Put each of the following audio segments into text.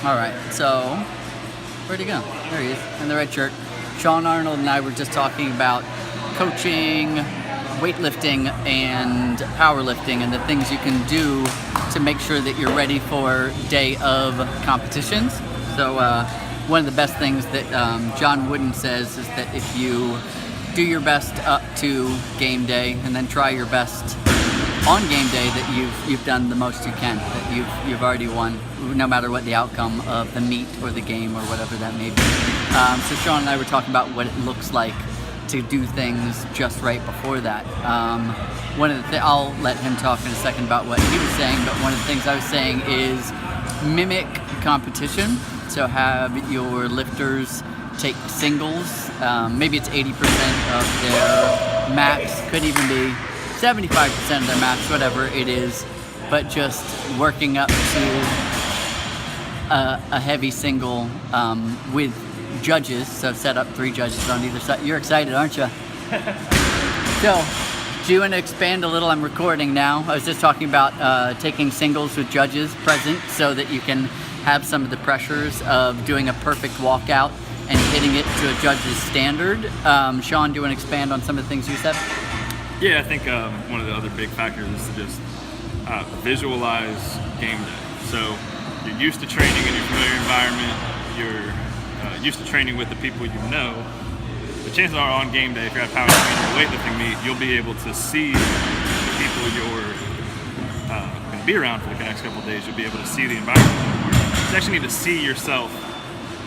All right, so where'd he go? There he is, in the red shirt. Shawn Arnold and I were just talking about coaching, weightlifting, and powerlifting, and the things you can do to make sure that you're ready for day of competitions. So one of the best things that John Wooden says is that if you do your best up to game day and then try your best on game day, that you've done the most you can, that you've already won, no matter what the outcome of the meet or the game or whatever that may be. So Shawn and I were talking about what it looks like to do things just right before that. One of the I'll let him talk in a second about what he was saying, but one of the things I was saying is mimic competition. So have your lifters take singles. Maybe it's 80% of their max, could even be 75% of their max, whatever it is, but just working up to a heavy single with judges. So set up 3 judges on either side. You're excited, aren't you? So, do you want to expand a little? I'm recording now. I was just talking about taking singles with judges present so that you can have some of the pressures of doing a perfect walkout and hitting it to a judge's standard. Shawn, do you want to expand on some of the things you said? Yeah, I think one of the other big factors is to just visualize game day. So you're used to training in your familiar environment, you're used to training with the people you know, but chances are on game day, if you're at powerlifting or weightlifting meet, you'll be able to see the people you're going to be around for the next couple of days. You'll be able to see the environment. You actually need to see yourself,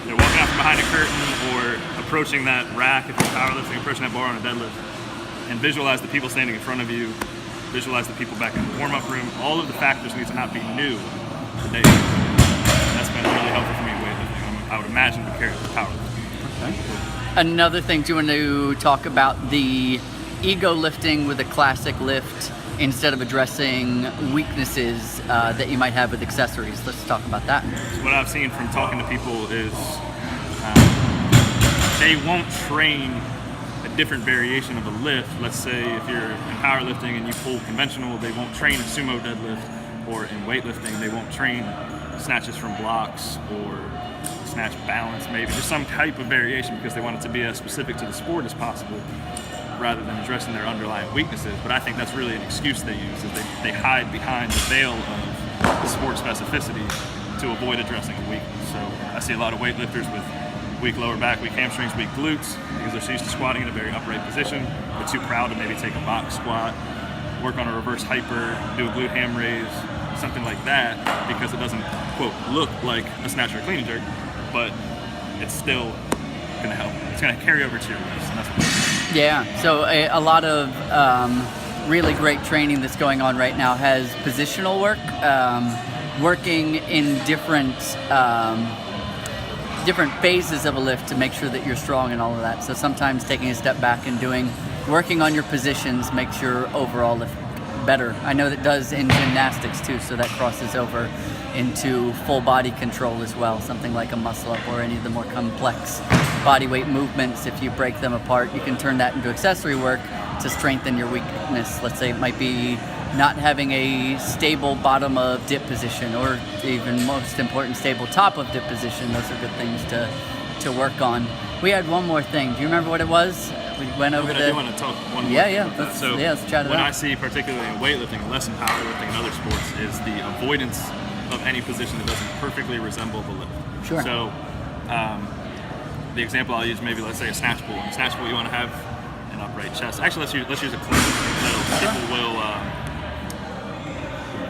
walking out from behind a curtain or approaching that rack if you're powerlifting, approaching that bar on a deadlift, and visualize the people standing in front of you, visualize the people back in the warm-up room. All of the factors need to not be new today. That's been really helpful for me in weightlifting. I would imagine to carry with powerlifting. Okay. Another thing, do you want to talk about the ego lifting with a classic lift instead of addressing weaknesses that you might have with accessories? Let's talk about that. So what I've seen from talking to people is they won't train a different variation of a lift. Let's say if you're in powerlifting and you pull conventional, they won't train a sumo deadlift, or in weightlifting, they won't train snatches from blocks or snatch balance, maybe just some type of variation because they want it to be as specific to the sport as possible rather than addressing their underlying weaknesses. But I think that's really an excuse they use, is they hide behind the veil of the sport specificity to avoid addressing a weakness. So I see a lot of weightlifters with weak lower back, weak hamstrings, weak glutes, because they're so used to squatting in a very upright position. They're too proud to maybe take a box squat, work on a reverse hyper, do a glute ham raise, something like that, because it doesn't, quote, look like a snatch or a clean and jerk, but it's still going to help. It's going to carry over to your lifts, and that's what Yeah, so a lot of really great training that's going on right now has positional work, working in different phases of a lift to make sure that you're strong and all of that. So sometimes taking a step back and working on your positions makes your overall lift better. I know that does in gymnastics too, so that crosses over into full body control as well, something like a muscle up or any of the more complex body weight movements. If you break them apart, you can turn that into accessory work to strengthen your weakness. Let's say it might be not having a stable bottom of dip position, or even most important, stable top of dip position. Those are good things to work on. We had one more thing. Do you remember what it was? We went over I do want to talk one more thing about that. So let's chat it what out. I see, particularly in weightlifting, less in powerlifting and other sports, is the avoidance of any position that doesn't perfectly resemble the lift. Sure. So the example I'll use, maybe let's say a snatch pull. In a snatch pull, you want to have an upright chest. Actually, let's use a clean. So people will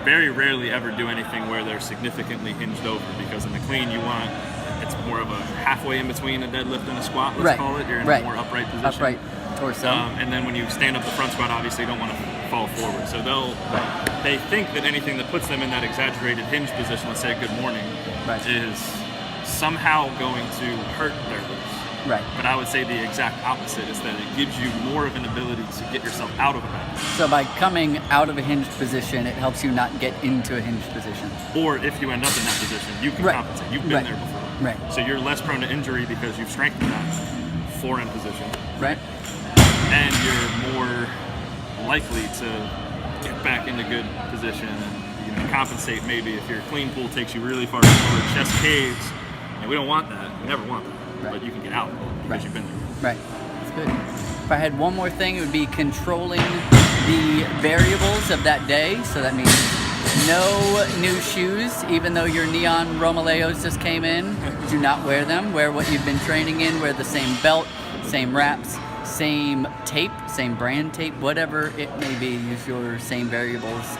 very rarely ever do anything where they're significantly hinged over, because in the clean it's more of a halfway in between a deadlift and a squat, let's call it. You're in a more upright position. Upright torso. And then when you stand up the front squat, obviously you don't want to fall forward. So they think that anything that puts them in that exaggerated hinge position, let's say a good morning, is somehow going to hurt their glutes. Right. But I would say the exact opposite is that it gives you more of an ability to get yourself out of a bad position. So by coming out of a hinged position, it helps you not get into a hinged position. Or if you end up in that position, you can compensate. You've been there before. Right. So you're less prone to injury because you've strengthened that forehand position. Right. And you're more likely to get back into good position and, compensate maybe if your clean pull takes you really far forward, chest caves, and we don't want that. We never want that. Right. But you can get out because you've been there. Right. That's good. If I had one more thing, it would be controlling the variables of that day. So that means no new shoes, even though your neon Romaleos just came in. Do not wear them. Wear what you've been training in. Wear the same belt, same wraps, same tape, same brand tape, whatever it may be. Use your same variables.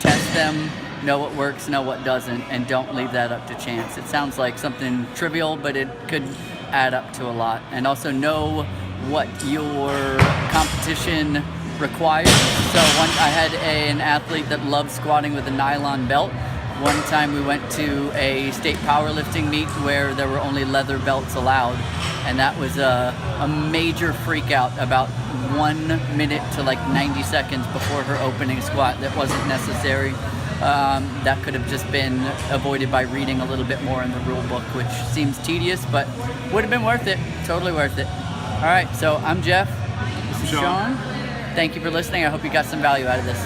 Test them. Know what works, know what doesn't, and don't leave that up to chance. It sounds like something trivial, but it could add up to a lot. And also know what your competition requires. So I had an athlete that loved squatting with a nylon belt. One time we went to a state powerlifting meet where there were only leather belts allowed, and that was a major freak out about 1 minute to like 90 seconds before her opening squat. That wasn't necessary. That could have just been avoided by reading a little bit more in the rule book, which seems tedious, but would have been worth it. Totally worth it. All right, so I'm Jeff. This is Shawn. Thank you for listening. I hope you got some value out of this.